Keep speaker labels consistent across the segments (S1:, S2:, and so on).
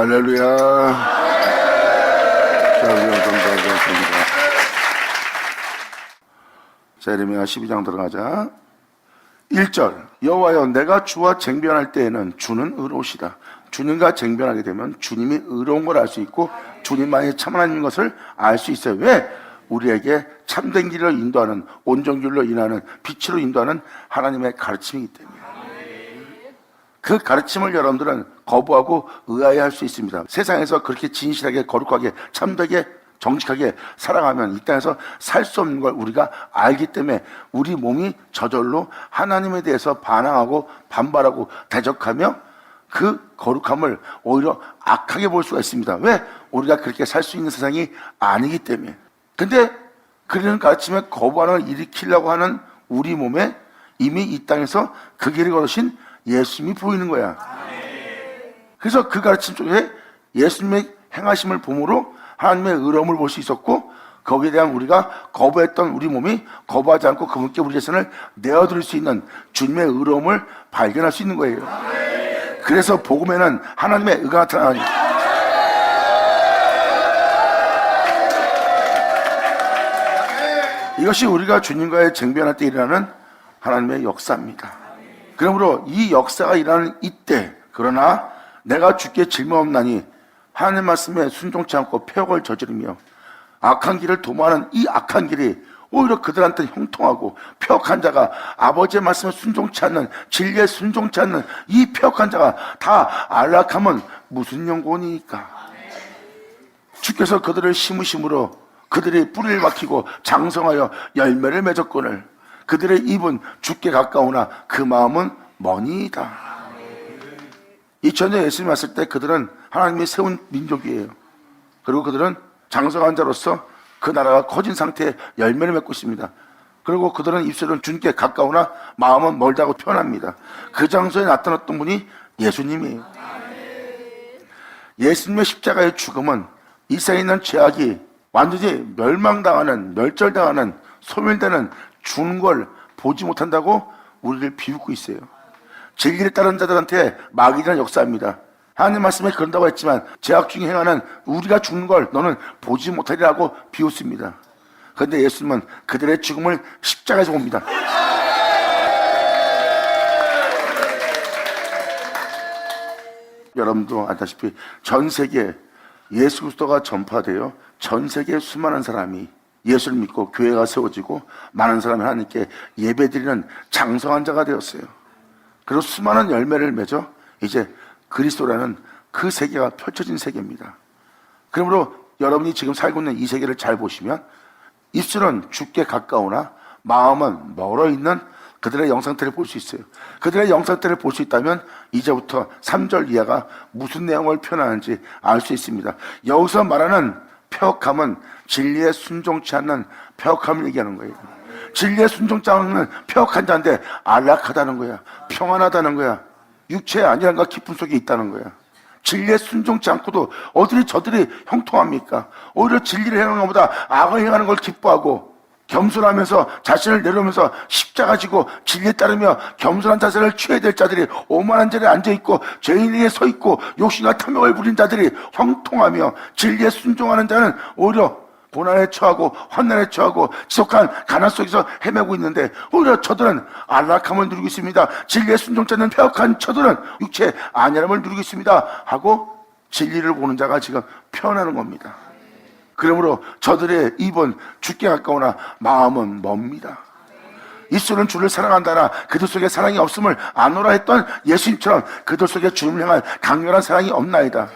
S1: 할렐루야. 자, 예레미야 12장 들어가자. 1절, 여호와여, 내가 주와 쟁변할 때에는 주는 의로우시다. 주님과 쟁변하게 되면 주님이 의로운 걸 알 수 있고 주님만이 참 하나님인 것을 알 수 있어요. 왜? 우리에게 참된 길을 인도하는, 온전길로 인하는, 빛으로 인도하는 하나님의 가르침이기 때문에. 그 가르침을 여러분들은 거부하고 의아해할 수 있습니다. 세상에서 그렇게 진실하게, 거룩하게, 참되게, 정직하게 살아가면 이 땅에서 살 수 없는 걸 우리가 알기 때문에 우리 몸이 저절로 하나님에 대해서 반항하고 반발하고 대적하며 그 거룩함을 오히려 악하게 볼 수가 있습니다. 왜? 우리가 그렇게 살 수 있는 세상이 아니기 때문에. 근데 그런 가르침에 거부하는 걸 일으키려고 하는 우리 몸에 이미 이 땅에서 그 길을 걸으신 예수님이 보이는 거야. 그래서 그 가르침 속에 예수님의 행하심을 보므로 하나님의 의로움을 볼 수 있었고, 거기에 대한 우리가 거부했던 우리 몸이 거부하지 않고 그분께 우리 자신을 내어드릴 수 있는 주님의 의로움을 발견할 수 있는 거예요. 그래서 복음에는 하나님의 의가 나타나니, 이것이 우리가 주님과의 쟁변할 때 일어나는 하나님의 역사입니다. 그러므로 이 역사가 일어나는 이때, 그러나 내가 주께 질문없나니 하나님 말씀에 순종치 않고 폐역을 저지르며 악한 길을 도모하는 이 악한 길이 오히려 그들한테 형통하고, 폐역한 자가 아버지의 말씀에 순종치 않는, 진리에 순종치 않는 이 폐역한 자가 다 안락하면 무슨 연고니까. 주께서 그들을 심으심으로 그들이 뿌리를 박히고 장성하여 열매를 맺었거늘 그들의 입은 주께 가까우나 그 마음은 머니이다. 2000년 예수님이 왔을 때 그들은 하나님이 세운 민족이에요. 그리고 그들은 장성한 자로서 그 나라가 커진 상태에 열매를 맺고 있습니다. 그리고 그들은 입술은 주님께 가까우나 마음은 멀다고 표현합니다. 그 장소에 나타났던 분이 예수님이에요. 예수님의 십자가의 죽음은 이 세상에 있는 죄악이 완전히 멸망당하는, 멸절당하는, 소멸되는 죽는 걸 보지 못한다고 우리를 비웃고 있어요. 진리를 따르는 자들한테 마귀라는 역사입니다. 하나님 말씀에 그런다고 했지만 죄악 중에 행하는 우리가 죽는 걸 너는 보지 못하리라고 비웃습니다. 그런데 예수님은 그들의 죽음을 십자가에서 봅니다. 여러분도 알다시피 전 세계에 예수 그리스도가 전파되어 전 세계 수많은 사람이 예수를 믿고 교회가 세워지고 많은 사람이 하나님께 예배드리는 장성한 자가 되었어요. 그리고 수많은 열매를 맺어 이제 그리스도라는 그 세계가 펼쳐진 세계입니다. 그러므로 여러분이 지금 살고 있는 이 세계를 잘 보시면 입술은 주께 가까우나 마음은 멀어 있는 그들의 영상태를 볼 수 있어요. 그들의 영상태를 볼 수 있다면 이제부터 3절 이하가 무슨 내용을 표현하는지 알 수 있습니다. 여기서 말하는 폐역함은 진리에 순종치 않는 폐역함을 얘기하는 거예요. 진리에 순종치 않는 폐역한 자인데 안락하다는 거야. 평안하다는 거야. 육체의 안일함과 기쁨 속에 있다는 거야. 진리에 순종치 않고도 어들이 저들이 형통합니까? 오히려 진리를 행하는 것보다 악을 행하는 걸 기뻐하고 겸손하면서 자신을 내려오면서 십자가 지고 진리에 따르며 겸손한 자세를 취해야 될 자들이 오만한 자리에 앉아있고 죄인에게 서있고 욕심과 탐욕을 부린 자들이 형통하며 진리에 순종하는 자는 오히려 고난에 처하고 환난에 처하고 지속한 가난 속에서 헤매고 있는데 오히려 저들은 안락함을 누리고 있습니다. 진리에 순종치 않는 폐역한 저들은 육체의 안일함을 누리고 있습니다 하고 진리를 보는 자가 지금 표현하는 겁니다. 그러므로 저들의 입은 주께 가까우나 마음은 멉니다. 입술은 주를 사랑한다나 그들 속에 사랑이 없음을 아노라 했던 예수님처럼 그들 속에 주님을 향한 강렬한 사랑이 없나이다.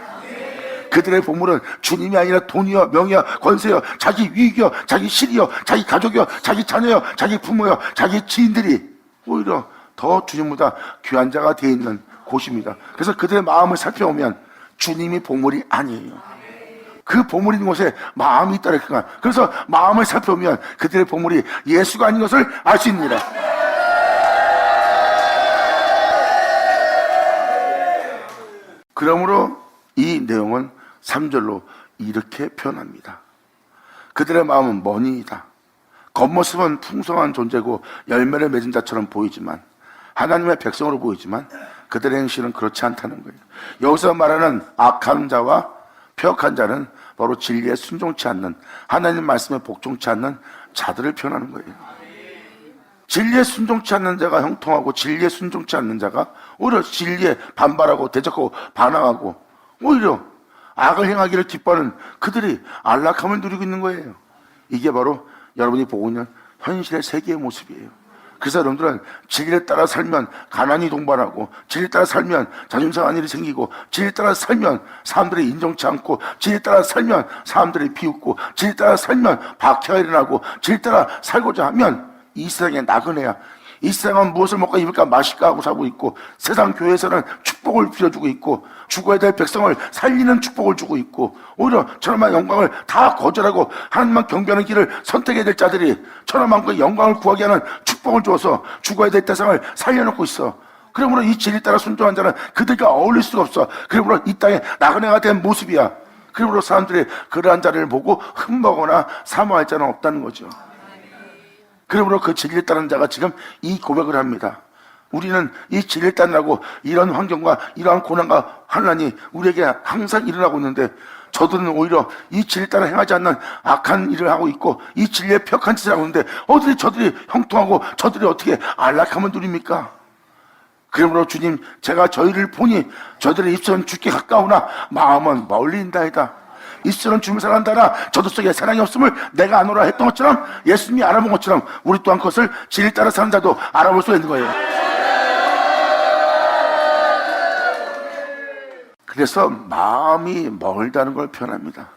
S1: 그들의 보물은 주님이 아니라 돈이여 명이여 권세여 자기 위익이여 자기 실이여 자기 가족이여 자기 자녀여 자기 부모여 자기 지인들이 오히려 더 주님보다 귀한 자가 되어 있는 곳입니다. 그래서 그들의 마음을 살펴보면 주님이 보물이 아니에요. 그 보물이 있는 곳에 마음이 있다는 거야. 그래서 마음을 살펴보면 그들의 보물이 예수가 아닌 것을 알 수 있습니다. 그러므로 이 내용은 3절로 이렇게 표현합니다. 그들의 마음은 머니이다. 겉모습은 풍성한 존재고 열매를 맺은 자처럼 보이지만 하나님의 백성으로 보이지만 그들의 행실은 그렇지 않다는 거예요. 여기서 말하는 악한 자와 폐역한 자는 바로 진리에 순종치 않는, 하나님 말씀에 복종치 않는 자들을 표현하는 거예요. 진리에 순종치 않는 자가 형통하고, 진리에 순종치 않는 자가 오히려 진리에 반발하고 대적하고 반항하고 오히려 악을 행하기를 기뻐하는 그들이 안락함을 누리고 있는 거예요. 이게 바로 여러분이 보고 있는 현실의 세계의 모습이에요. 그래서 여러분들은 진리에 따라 살면 가난이 동반하고, 진리에 따라 살면 자존심 상한 일이 생기고, 진리에 따라 살면 사람들이 인정치 않고, 진리에 따라 살면 사람들이 비웃고, 진리에 따라 살면 박해가 일어나고, 진리에 따라 살고자 하면 이 세상에 나그네야. 이 세상은 무엇을 먹고 입을까 마실까 하고 살고 있고, 세상 교회에서는 축복을 빌어주고 있고, 죽어야 될 백성을 살리는 축복을 주고 있고, 오히려 천하만 영광을 다 거절하고 하나님만 경배하는 길을 선택해야 될 자들이 천하만과 영광을 구하게 하는 축복을 주어서 죽어야 될 대상을 살려놓고 있어. 그러므로 이 진리 따라 순종한 자는 그들과 어울릴 수가 없어. 그러므로 이 땅에 나그네가 된 모습이야. 그러므로 사람들이 그러한 자를 보고 흠모하거나 사모할 자는 없다는 거죠. 그러므로 그 진리에 따르는 자가 지금 이 고백을 합니다. 우리는 이 진리에 따르라고 이런 환경과 이러한 고난과 환난이 우리에게 항상 일어나고 있는데, 저들은 오히려 이 진리에 따라 행하지 않는 악한 일을 하고 있고, 이 진리에 벽한 짓을 하고 있는데 어떻게 저들이 형통하고 저들이 어떻게 안락함을 누립니까? 그러므로 주님, 제가 저희를 보니 저들의 입술은 주께 가까우나 마음은 멀리 있나이다. 입술은 주님을 사랑한다나 저들 속에 사랑이 없음을 내가 아노라 했던 것처럼, 예수님이 알아본 것처럼 우리 또한 그것을 진리 따라 사는 자도 알아볼 수 있는 거예요. 그래서 마음이 멀다는 걸 표현합니다.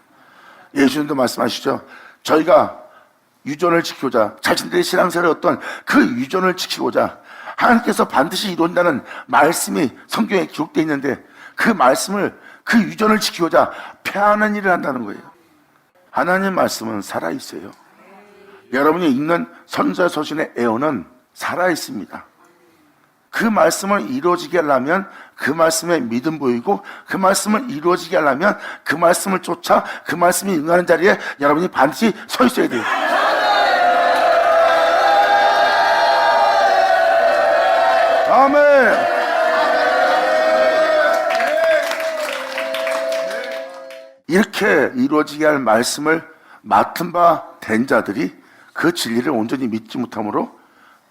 S1: 예수님도 말씀하시죠. 저희가 유전을 지키고자, 자신들의 신앙생활의 어떤 그 유전을 지키고자 하나님께서 반드시 이룬다는 말씀이 성경에 기록되어 있는데, 그 말씀을, 그 유전을 지키고자 폐하는 일을 한다는 거예요. 하나님 말씀은 살아있어요. 여러분이 읽는 선지자 서신의 애언은 살아있습니다. 그 말씀을 이루어지게 하려면 그 말씀에 믿음 보이고, 그 말씀을 이루어지게 하려면 그 말씀을 쫓아 그 말씀이 응하는 자리에 여러분이 반드시 서 있어야 돼요. 아멘. 이렇게 이루어지게 할 말씀을 맡은 바 된 자들이 그 진리를 온전히 믿지 못함으로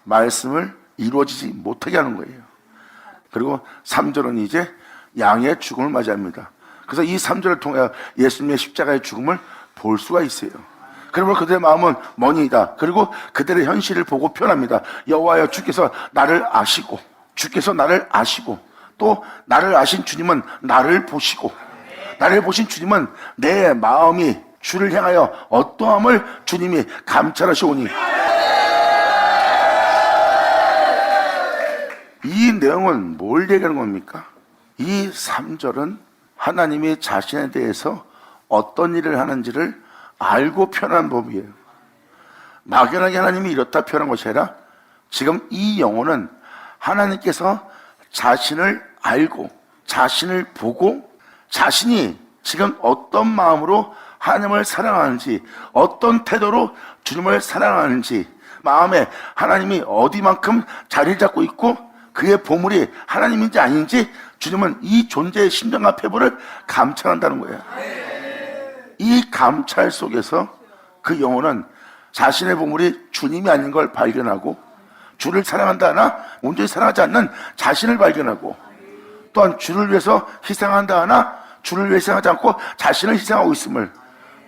S1: 말씀을 이루어지지 못하게 하는 거예요. 그리고 3절은 이제 양의 죽음을 맞이합니다. 그래서 이 3절을 통해 예수님의 십자가의 죽음을 볼 수가 있어요. 그러므로 그들의 마음은 멍이다. 그리고 그들의 현실을 보고 표현합니다. 여호와여, 주께서 나를 아시고, 주께서 나를 아시고, 또 나를 아신 주님은 나를 보시고, 나를 보신 주님은 내 마음이 주를 향하여 어떠함을 주님이 감찰하시오니, 이 내용은 뭘 얘기하는 겁니까? 이 3절은 하나님이 자신에 대해서 어떤 일을 하는지를 알고 표현한 법이에요. 막연하게 하나님이 이렇다 표현한 것이 아니라, 지금 이 영혼은 하나님께서 자신을 알고 자신을 보고 자신이 지금 어떤 마음으로 하나님을 사랑하는지, 어떤 태도로 주님을 사랑하는지, 마음에 하나님이 어디만큼 자리를 잡고 있고 그의 보물이 하나님인지 아닌지 주님은 이 존재의 심정과 패부를 감찰한다는 거예요. 이 감찰 속에서 그 영혼은 자신의 보물이 주님이 아닌 걸 발견하고, 주를 사랑한다 하나 온전히 사랑하지 않는 자신을 발견하고, 또한 주를 위해서 희생한다 하나 주를 위해 희생하지 않고 자신을 희생하고 있음을,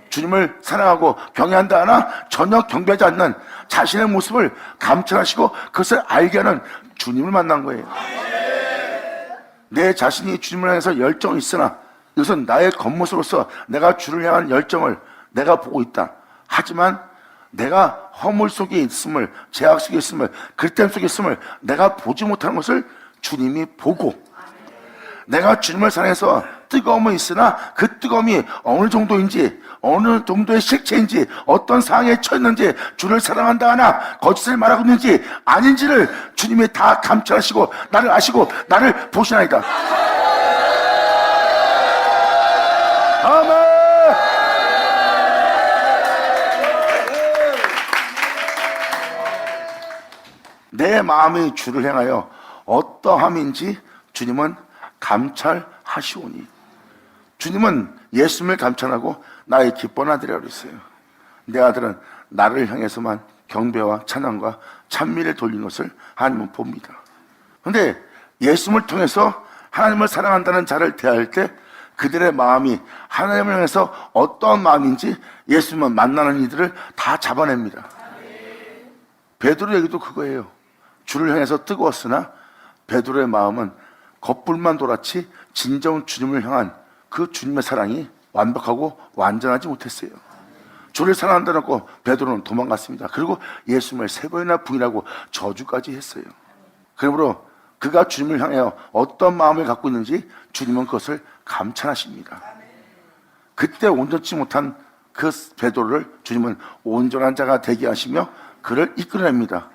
S1: 주님을 사랑하고 경외한다 하나 전혀 경배하지 않는 자신의 모습을 감찰하시고 그것을 알게 하는 주님을 만난 거예요. 내 자신이 주님을 향해서 열정이 있으나 이것은 나의 겉모습으로서 내가 주를 향한 열정을 내가 보고 있다. 하지만 내가 허물 속에 있음을, 죄악 속에 있음을, 그릇됨 속에 있음을 내가 보지 못하는 것을 주님이 보고, 내가 주님을 사랑해서 뜨거움은 있으나 그 뜨거움이 어느 정도인지, 어느 정도의 실체인지, 어떤 상황에 처했는지, 주를 사랑한다 하나 거짓을 말하고 있는지 아닌지를 주님이 다 감찰하시고 나를 아시고 나를 보시나이다. 아멘. 내 마음이 주를 향하여 어떠함인지 주님은 감찰하시오니. 주님은 예수님을 감찰하고 나의 기뻐한 아들이라고 그랬어요. 내 아들은 나를 향해서만 경배와 찬양과 찬미를 돌린 것을 하나님은 봅니다. 그런데 예수님을 통해서 하나님을 사랑한다는 자를 대할 때 그들의 마음이 하나님을 향해서 어떠한 마음인지 예수님은 만나는 이들을 다 잡아냅니다. 베드로 얘기도 그거예요. 주를 향해서 뜨거웠으나 베드로의 마음은 겉불만 돌았지 진정 주님을 향한 그 주님의 사랑이 완벽하고 완전하지 못했어요. 주를 사랑한다고 놓고 베드로는 도망갔습니다. 그리고 예수님을 3번이나 부인하고 저주까지 했어요. 그러므로 그가 주님을 향해 어떤 마음을 갖고 있는지 주님은 그것을 감찰하십니다. 그때 온전치 못한 그 베드로를 주님은 온전한 자가 되게 하시며 그를 이끌어냅니다.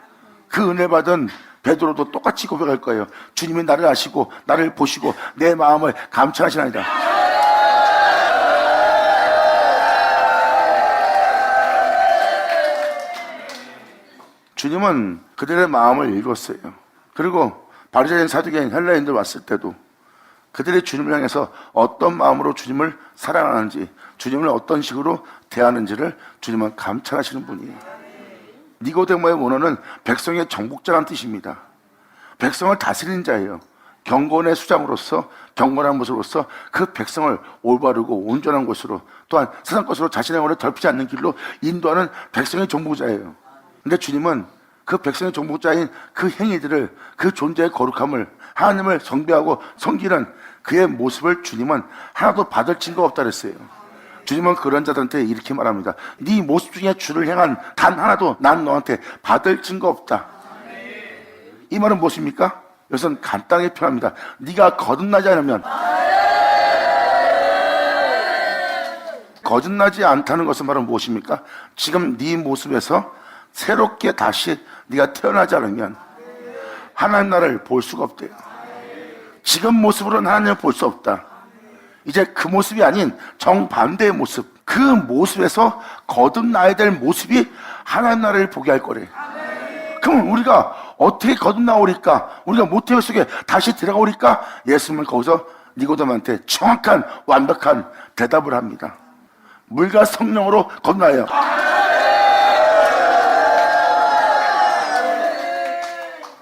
S1: 그 은혜 받은 베드로도 똑같이 고백할 거예요. 주님이 나를 아시고 나를 보시고 내 마음을 감찰하시나이다. 주님은 그들의 마음을 읽었어요. 그리고 바리새인, 사두개인, 헬라인들 왔을 때도 그들이 주님을 향해서 어떤 마음으로 주님을 사랑하는지, 주님을 어떤 식으로 대하는지를 주님은 감찰하시는 분이에요. 니고데모의 원어는 백성의 정복자라는 뜻입니다. 백성을 다스리는 자예요. 경건의 수장으로서, 경건한 모습으로서 그 백성을 올바르고 온전한 곳으로, 또한 세상 것으로 자신의 영혼을 더럽히지 않는 길로 인도하는 백성의 정복자예요. 근데 주님은 그 백성의 정복자인 그 행위들을, 그 존재의 거룩함을, 하나님을 경배하고 섬기는 그의 모습을 주님은 하나도 받을 증거가 없다 그랬어요. 주님은 그런 자들한테 이렇게 말합니다. 네 모습 중에 주를 향한 단 하나도 난 너한테 받을 증거 없다. 이 말은 무엇입니까? 이것은 간단하게 표현합니다. 네가 거듭나지 않으면, 거듭나지 않다는 것은 바로 무엇입니까? 지금 네 모습에서 새롭게 다시 네가 태어나지 않으면 하나님 나라를 볼 수가 없대요. 지금 모습으로는 하나님을 볼 수 없다. 이제 그 모습이 아닌 정반대의 모습, 그 모습에서 거듭나야 될 모습이 하나님 나라를 보게 할 거래. 그럼 우리가 어떻게 거듭나오리까? 우리가 모태의 속에 다시 들어가오리까? 예수님은 거기서 니고데모한테 정확한 완벽한 대답을 합니다. 물과 성령으로 거듭나요.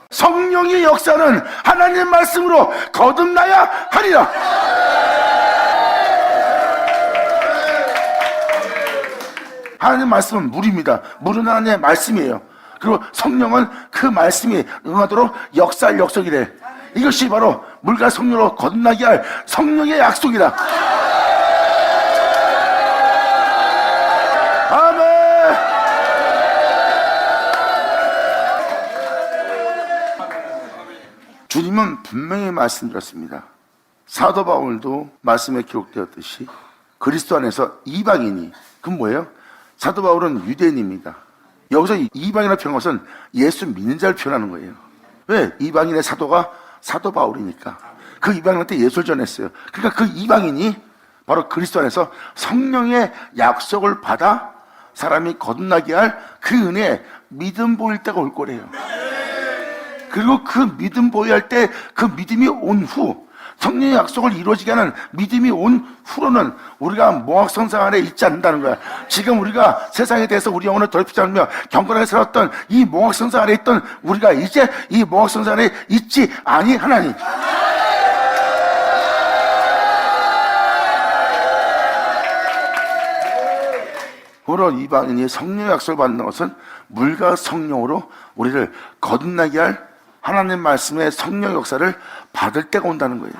S1: 성령의 역사는 하나님의 말씀으로 거듭나야 하리라. 하나님의 말씀은 물입니다. 물은 하나님의 말씀이에요. 그리고 성령은 그 말씀이 응하도록 역사할 역석이래. 이것이 바로 물과 성령으로 거듭나게 할 성령의 약속이다. 아멘. 주님은 분명히 말씀드렸습니다. 사도 바울도 말씀에 기록되었듯이 그리스도 안에서 이방인이, 그건 뭐예요? 사도 바울은 유대인입니다. 여기서 이방인을 표현한 것은 예수 믿는 자를 표현하는 거예요. 왜? 이방인의 사도가 사도 바울이니까. 그 이방인한테 예수를 전했어요. 그러니까 그 이방인이 바로 그리스도 안에서 성령의 약속을 받아 사람이 거듭나게 할 그 은혜에 믿음 보일 때가 올 거래요. 그리고 그 믿음 보여할 때 그 믿음이 온 후, 성령의 약속을 이루어지게 하는 믿음이 온 후로는 우리가 모학성상 안에 있지 않는다는 거야. 지금 우리가 세상에 대해서 우리 영혼을 더럽히지 않으며 경건하게 살았던 이 모학성상 안에 있던 우리가 이제 이 모학성상 안에 있지 아니하나니. 그러 이방인이 성령의 약속을 받는 것은 물과 성령으로 우리를 거듭나게 할 하나님 말씀의 성령 역사를 받을 때가 온다는 거예요.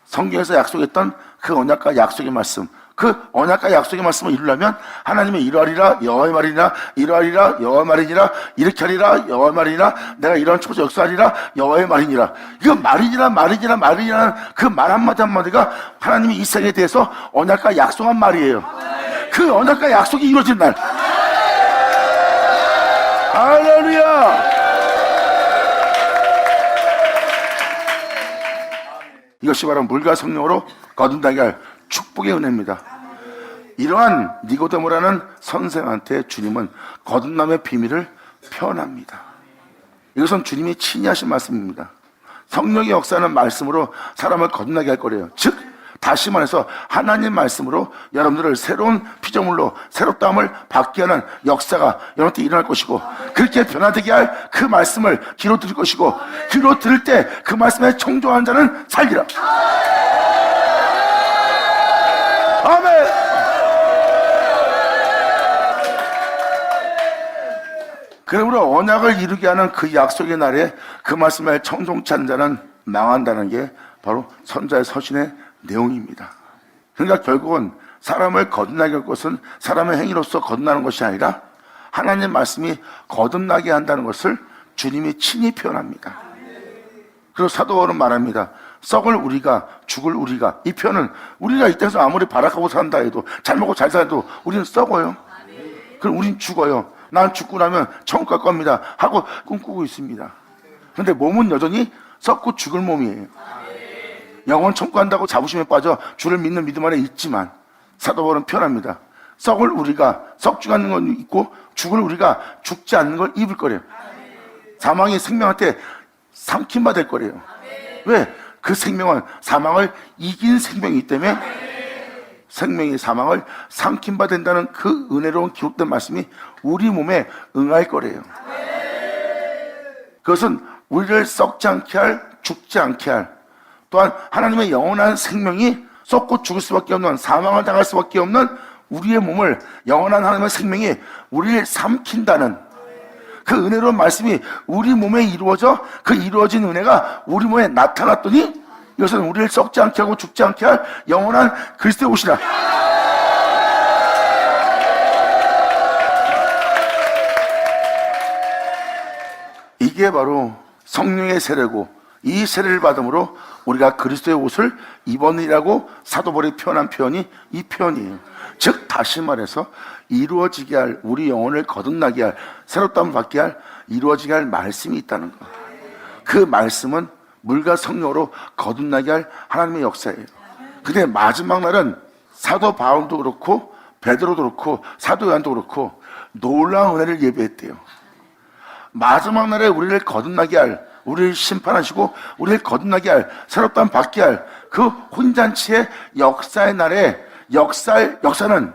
S1: 성경에서 약속했던 그 언약과 약속의 말씀, 그 언약과 약속의 말씀을 이루려면 하나님의 이러하리라 여호와의 말이니라, 이러하리라 여호와의 말이니라, 이렇게 하리라 여호와의 말이니라, 내가 이런 축복을 역사하리라 여호와의 말이니라. 이거 말이니라 그 말 한마디 한마디가 하나님이 이 세상에 대해서 언약과 약속한 말이에요. 그 언약과 약속이 이루어진 날. 할렐루야. 이것이 바로 물과 성령으로 거듭나게 할 축복의 은혜입니다. 이러한 니고데모라는 선생한테 주님은 거듭남의 비밀을 표현합니다. 이것은 주님이 친히 하신 말씀입니다. 성령의 역사는 말씀으로 사람을 거듭나게 할 거래요. 즉 다시 말해서 하나님 말씀으로 여러분들을 새로운 피조물로 새롭다함을 받게 하는 역사가 여러분한테 일어날 것이고, 그렇게 변화되게 할 그 말씀을 귀로 들을 것이고, 귀로 들을 때 그 말씀에 청종한 자는 살리라. 아멘. 그러므로 언약을 이루게 하는 그 약속의 날에 그 말씀에 청종치 않는 자는 망한다는 게 바로 선자의 서신의 내용입니다. 그러니까 결국은 사람을 거듭나게 할 것은 사람의 행위로서 거듭나는 것이 아니라 하나님 말씀이 거듭나게 한다는 것을 주님이 친히 표현합니다. 그리고 사도 바울은 말합니다. 썩을 우리가, 죽을 우리가. 이 표현은 우리가 이 땅에서 아무리 발악하고 산다 해도, 잘 먹고 잘 살아도 우리는 썩어요. 그럼 우린 죽어요. 난 죽고 나면 천국 갈 겁니다 하고 꿈꾸고 있습니다. 그런데 몸은 여전히 썩고 죽을 몸이에요. 영혼 천국 간다고 자부심에 빠져 주를 믿는 믿음 안에 있지만, 사도 바울은 표현합니다. 썩을 우리가 썩지 않는 건 있고, 죽을 우리가 죽지 않는 걸 입을 거래요. 사망이 생명한테 삼킨 바 될 거래요. 왜? 그 생명은 사망을 이긴 생명이기 때문에 생명이 사망을 삼킨 바 된다는 그 은혜로운 기록된 말씀이 우리 몸에 응할 거래요. 그것은 우리를 썩지 않게 할, 죽지 않게 할, 또한 하나님의 영원한 생명이 썩고 죽을 수밖에 없는, 사망을 당할 수밖에 없는 우리의 몸을 영원한 하나님의 생명이 우리를 삼킨다는 그 은혜로운 말씀이 우리 몸에 이루어져, 그 이루어진 은혜가 우리 몸에 나타났더니 이것은 우리를 썩지 않게 하고 죽지 않게 할 영원한 그리스도의 옷이라. 이게 바로 성령의 세례고, 이 세례를 받음으로 우리가 그리스도의 옷을 입었느니라고 사도 바울이 표현한 표현이 이 표현이에요. 즉 다시 말해서 이루어지게 할, 우리 영혼을 거듭나게 할, 새롭다함을 받게 할, 이루어지게 할 말씀이 있다는 것. 그 말씀은 물과 성령으로 거듭나게 할 하나님의 역사예요. 근데 마지막 날은 사도 바울도 그렇고 베드로도 그렇고 사도 요한도 그렇고 놀라운 은혜를 예비했대요. 마지막 날에 우리를 거듭나게 할, 우리를 심판하시고 우리를 거듭나게 할, 새롭다함을 받게 할 그 혼잔치의 역사의 날에 역사는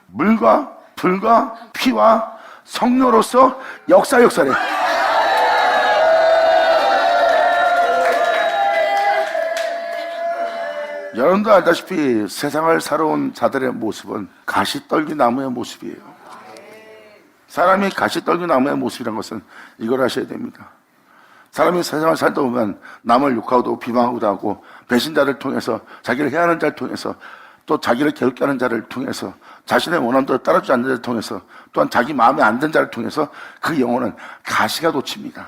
S1: 물과 불과 피와 성령으로서 역사래. 여러분도 알다시피 세상을 살아온 자들의 모습은 가시떨기 나무의 모습이에요. 사람이 가시떨기 나무의 모습이라는 것은 이걸 아셔야 됩니다. 사람이 세상을 살다 보면 남을 욕하고도 비방하고도 하고, 배신자를 통해서, 자기를 해하는 자를 통해서, 또 자기를 괴롭게 하는 자를 통해서, 자신의 원함대로 따라주지 않는 자를 통해서, 또한 자기 마음에 안 든 자를 통해서 그 영혼은 가시가 돋칩니다.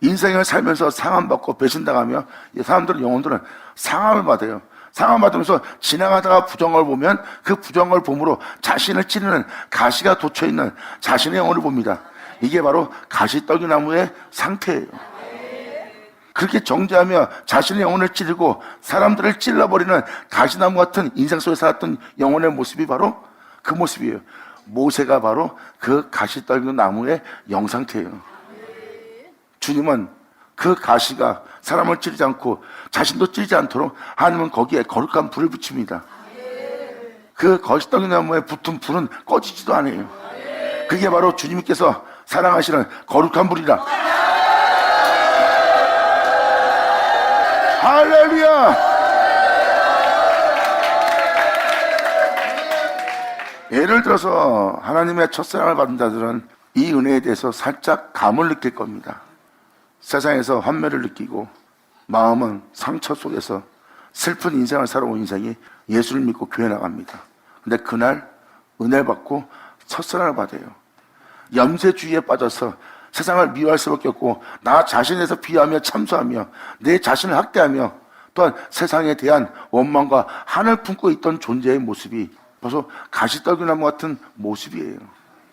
S1: 인생을 살면서 상함받고 배신당하며 사람들은, 영혼들은 상함을 받아요. 상함받으면서 지나가다가 부정을 보면 그 부정을 봄으로 자신을 찌르는 가시가 돋쳐있는 자신의 영혼을 봅니다. 이게 바로 가시떨기나무의 상태예요. 그렇게 정죄하며 자신의 영혼을 찌르고 사람들을 찔러버리는 가시나무 같은 인생 속에 살았던 영혼의 모습이 바로 그 모습이에요. 모세가 바로 그 가시떨기나무의 영상태예요. 주님은 그 가시가 사람을 찌르지 않고 자신도 찌르지 않도록 하나님은 거기에 거룩한 불을 붙입니다. 그 가시떨기나무에 붙은 불은 꺼지지도 않아요. 그게 바로 주님께서 사랑하시는 거룩한 불이라. 할렐루야. 예를 들어서 하나님의 첫사랑을 받은 자들은 이 은혜에 대해서 살짝 감을 느낄 겁니다. 세상에서 환멸을 느끼고 마음은 상처 속에서 슬픈 인생을 살아온 인생이 예수를 믿고 교회 나갑니다. 근데 그날 은혜를 받고 첫사랑을 받아요. 염세주의에 빠져서 세상을 미워할 수밖에 없고, 나 자신에서 비하하며 참소하며 내 자신을 학대하며 또한 세상에 대한 원망과 한을 품고 있던 존재의 모습이 벌써 가시떨기나무 같은 모습이에요.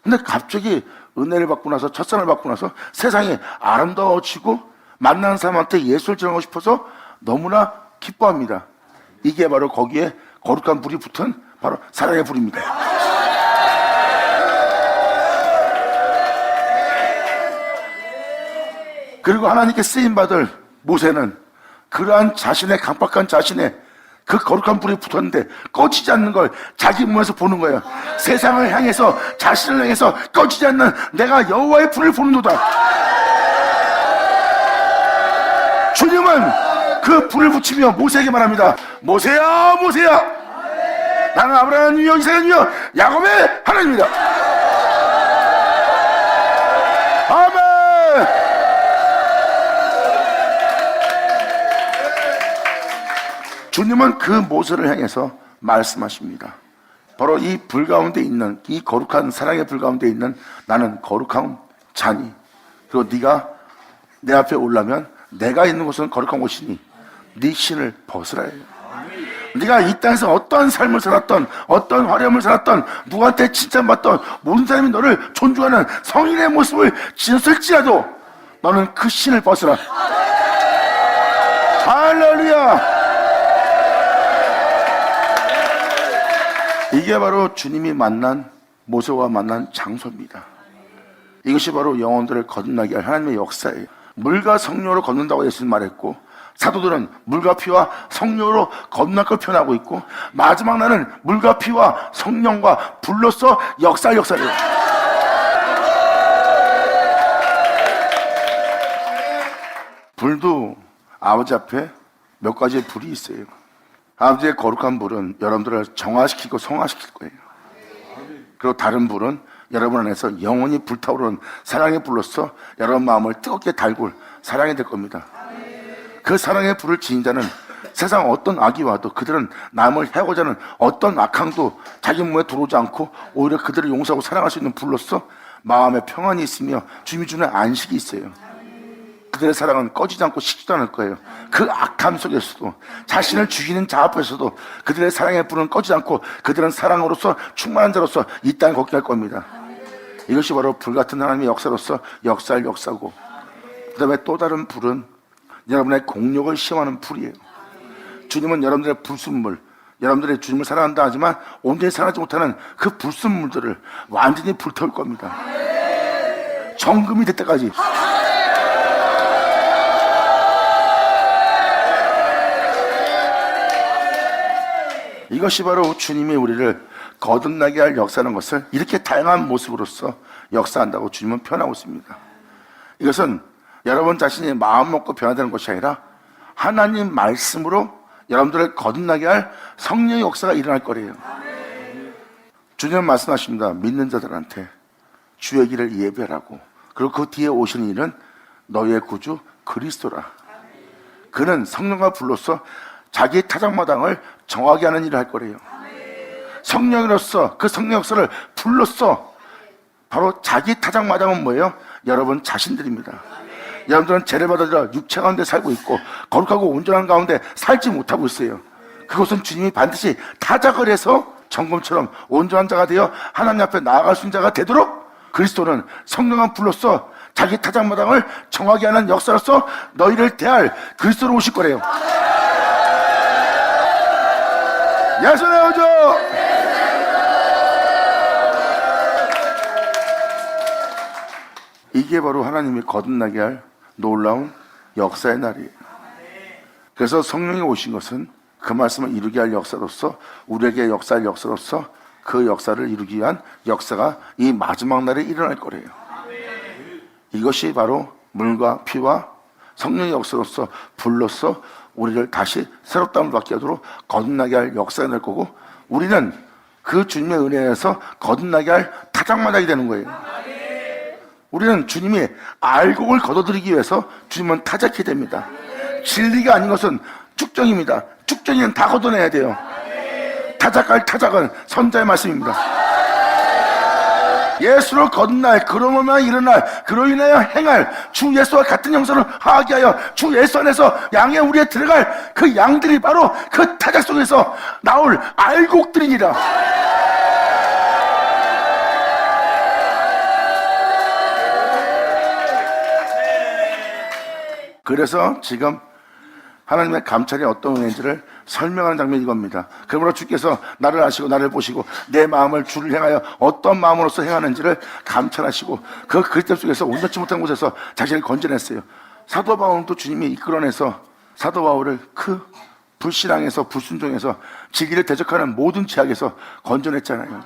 S1: 근데 갑자기 은혜를 받고 나서, 첫사랑을 받고 나서 세상이 아름다워지고 만나는 사람한테 예수를 전하고 싶어서 너무나 기뻐합니다. 이게 바로 거기에 거룩한 불이 붙은 바로 사랑의 불입니다. 그리고 하나님께 쓰임받을 모세는 그러한 자신의 강박한 자신의 그 거룩한 불이 붙었는데 꺼지지 않는 걸 자기 몸에서 보는 거예요. 세상을 향해서 자신을 향해서 꺼지지 않는 내가 여호와의 불을 보는도다. 주님은 그 불을 붙이며 모세에게 말합니다. 모세야 모세야, 나는 아브라함의 하나님이여 이삭의 하나님이여 야곱의 하나님이다. 아멘. 주님은 그 모세를 향해서 말씀하십니다. 바로 이 불 가운데 있는, 이 거룩한 사랑의 불 가운데 있는 나는 거룩한 자니, 그리고 네가 내 앞에 올라면 내가 있는 곳은 거룩한 곳이니 네 신을 벗으라 해요. 네가 이 땅에서 어떠한 삶을 살았던, 어떤 화려함을 살았던, 누구한테 칭찬받던 모든 사람이 너를 존중하는 성인의 모습을 지녔을지라도 너는 그 신을 벗으라. 할렐루야. 이게 바로 주님이 만난, 모세와 만난 장소입니다. 이것이 바로 영혼들을 거듭나게 할 하나님의 역사예요. 물과 성령으로 걷는다고 예수님 말했고, 사도들은 물과 피와 성령으로 거듭날 걸 표현하고 있고, 마지막 날은 물과 피와 성령과 불로서 역사예요. 불도 아버지 앞에 몇 가지의 불이 있어요. 아버지의 거룩한 불은 여러분들을 정화시키고 성화시킬 거예요. 그리고 다른 불은 여러분 안에서 영원히 불타오르는 사랑의 불로서 여러분 마음을 뜨겁게 달굴 사랑이 될 겁니다. 그 사랑의 불을 지닌 자는 세상 어떤 악이 와도 그들은 남을 해하고자 하는 어떤 악함도 자기 몸에 들어오지 않고 오히려 그들을 용서하고 사랑할 수 있는 불로서 마음에 평안이 있으며 주님이 주는 안식이 있어요. 그들의 사랑은 꺼지지 않고 식지도 않을 거예요. 그 악함 속에서도, 자신을 죽이는 자 앞에서도 그들의 사랑의 불은 꺼지지 않고 그들은 사랑으로서 충만한 자로서 이 땅을 걷게 할 겁니다. 이것이 바로 불같은 하나님의 역사로서 역사할 역사고, 그 다음에 또 다른 불은 여러분의 공력을 시험하는 불이에요. 주님은 여러분들의 불순물, 여러분들의 주님을 사랑한다 하지만 온전히 사랑하지 못하는 그 불순물들을 완전히 불태울 겁니다. 정금이 될 때까지. 이것이 바로 주님이 우리를 거듭나게 할 역사라는 것을 이렇게 다양한 모습으로서 역사한다고 주님은 표현하고 있습니다. 이것은 여러분 자신이 마음 먹고 변화되는 것이 아니라 하나님 말씀으로 여러분들을 거듭나게 할 성령의 역사가 일어날 거래요. 주님은 말씀하십니다. 믿는 자들한테 주의 길을 예배하라고. 그리고 그 뒤에 오시는 이는 너희의 구주 그리스도라. 그는 성령과 불로서 자기 타작마당을 정하게 하는 일을 할 거래요. 성령으로서 그 성령 역사를 불로써 바로 자기 타작마당은 뭐예요? 여러분 자신들입니다. 여러분들은 죄를 받아들여 육체 가운데 살고 있고 거룩하고 온전한 가운데 살지 못하고 있어요. 그것은 주님이 반드시 타작을 해서 정금처럼 온전한 자가 되어 하나님 앞에 나아갈 수 있는 자가 되도록 그리스도는 성령한 불로써 자기 타작마당을 정하게 하는 역사로서 너희를 대할 그리스도로 오실 거래요. 예수의 오죠. 이게 바로 하나님이 거듭나게 할 놀라운 역사의 날이에요. 그래서 성령이 오신 것은 그 말씀을 이루게 할 역사로서, 우리에게 역사할 역사로서 그 역사를 이루기 위한 역사가 이 마지막 날에 일어날 거래요. 이것이 바로 물과 피와 성령의 역사로서 불로서 우리를 다시 새롭다움을 받게 하도록 거듭나게 할 역사가 될 거고, 우리는 그 주님의 은혜에서 거듭나게 할 타작마당이 되는 거예요. 우리는 주님이 알곡을 걷어들이기 위해서 주님은 타작해야 됩니다. 진리가 아닌 것은 쭉정입니다. 쭉정이는 다 걷어내야 돼요. 타작할 타작은 선자의 말씀입니다. 예수로 거듭날, 그러면 일어날, 그로 인하여 행할 주 예수와 같은 형상을 하게 하여 주 예수 안에서 양의 우리에 들어갈 그 양들이 바로 그 타작 속에서 나올 알곡들이니라. 그래서 지금 하나님의 감찰이 어떤 은혜인지를 설명하는 장면이 이겁니다. 그러므로 주께서 나를 아시고 나를 보시고 내 마음을 주를 향하여 어떤 마음으로서 행하는지를 감찰하시고 그 그리스도 속에서 온전치 못한 곳에서 자신을 건져냈어요. 사도 바울도 주님이 이끌어내서 사도 바울을 그 불신앙에서 불순종에서 진리를 대적하는 모든 죄악에서 건져냈잖아요.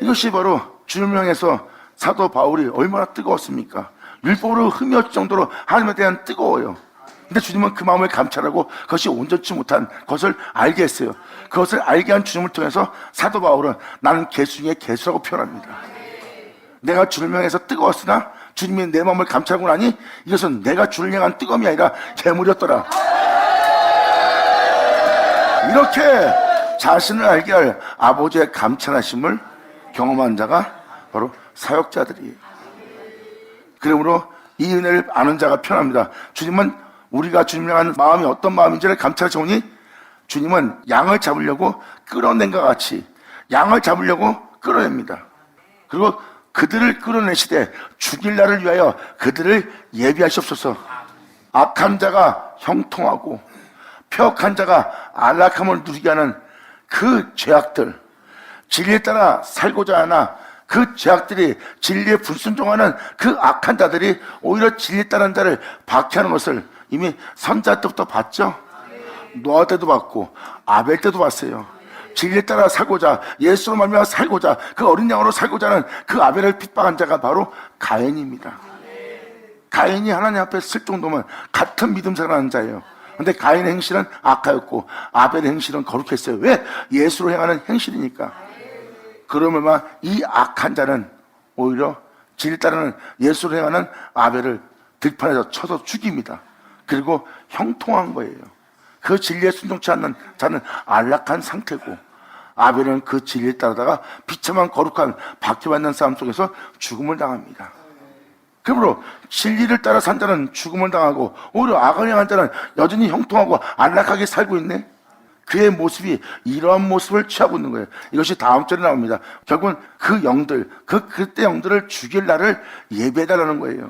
S1: 이것이 바로 주님을 향해서 사도 바울이 얼마나 뜨거웠습니까? 율법으로 흠이 없을 정도로 하나님에 대한 뜨거워요. 근데 주님은 그 마음을 감찰하고 그것이 온전치 못한 것을 알게 했어요. 그것을 알게 한 주님을 통해서 사도 바울은 나는 개수 중에 개수라고 표현합니다. 내가 주님을 향해서 뜨거웠으나 주님이 내 마음을 감찰하고 나니 이것은 내가 주를 향한 뜨거움이 아니라 재물이었더라. 이렇게 자신을 알게 할 아버지의 감찰하심을 경험한 자가 바로 사역자들이에요. 그러므로 이 은혜를 아는 자가 편합니다. 주님은 우리가 주님을 향한 마음이 어떤 마음인지를 감찰하시오니 주님은 양을 잡으려고 끌어낸 것 같이 양을 잡으려고 끌어냅니다. 그리고 그들을 끌어내시되 죽일 날을 위하여 그들을 예비하시옵소서. 악한 자가 형통하고 폐역한 자가 안락함을 누리게 하는 그 죄악들, 진리에 따라 살고자 하나 그 죄악들이 진리에 불순종하는 그 악한 자들이 오히려 진리에 따른 자를 박해하는 것을 이미 선자 때부터 봤죠. 노아 때도 봤고 아벨 때도 봤어요. 진리에 따라 살고자, 예수로 말미암아 살고자, 그 어린 양으로 살고자 하는 그 아벨을 핍박한 자가 바로 가인입니다. 가인이 하나님 앞에 쓸 정도면 같은 믿음 생활하는 자예요. 근데 가인의 행실은 악하였고 아벨의 행실은 거룩했어요. 왜? 예수로 향하는 행실이니까. 그러면 이 악한 자는 오히려 진리 따르는 예수로 향하는 아벨을 들판에서 쳐서 죽입니다. 그리고 형통한 거예요. 그 진리에 순종치 않는 자는 안락한 상태고 아벨은 그 진리에 따르다가 비참한 거룩한 박해받는 싸움 속에서 죽음을 당합니다. 그러므로 진리를 따라 산 자는 죽음을 당하고 오히려 악을 향한 자는 여전히 형통하고 안락하게 살고 있네. 그의 모습이 이러한 모습을 취하고 있는 거예요. 이것이 다음 절에 나옵니다. 결국은 그 영들, 그때 영들을 죽일 날을 예배해달라는 거예요.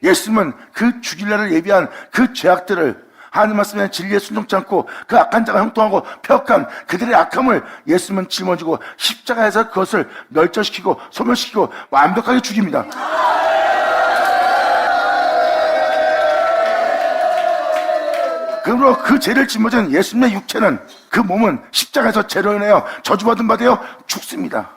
S1: 예수님은 그 죽일 날을 예비한 그 죄악들을 하나님 말씀에 진리에 순종치 않고 그 악한 자가 형통하고 폐역한 그들의 악함을 예수님은 짊어지고 십자가에서 그것을 멸절시키고 소멸시키고 완벽하게 죽입니다. 그러므로 그 죄를 짊어진 예수님의 육체는, 그 몸은 십자가에서 죄로 인하여 저주받은 바 되어 죽습니다.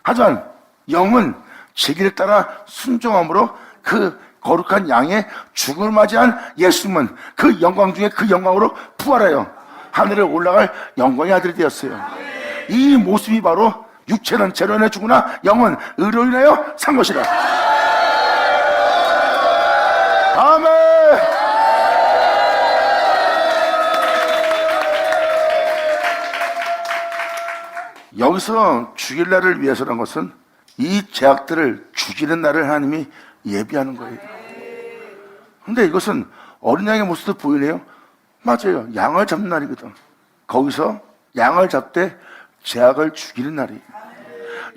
S1: 하지만 영은 진리를 따라 순종함으로 그 거룩한 양의 죽음을 맞이한 예수님은 그 영광 중에 그 영광으로 부활하여 하늘에 올라갈 영광의 아들이 되었어요. 이 모습이 바로 육체는 죄로 인해 죽으나 영은 의로 인하여 산 것이라. 아멘. 여기서 죽일 날을 위해서라는 것은 이 죄악들을 죽이는 날을 하나님이 예비하는 거예요. 근데 이것은 어린 양의 모습도 보이네요. 맞아요. 양을 잡는 날이거든. 거기서 양을 잡되 죄악을 죽이는 날이에요.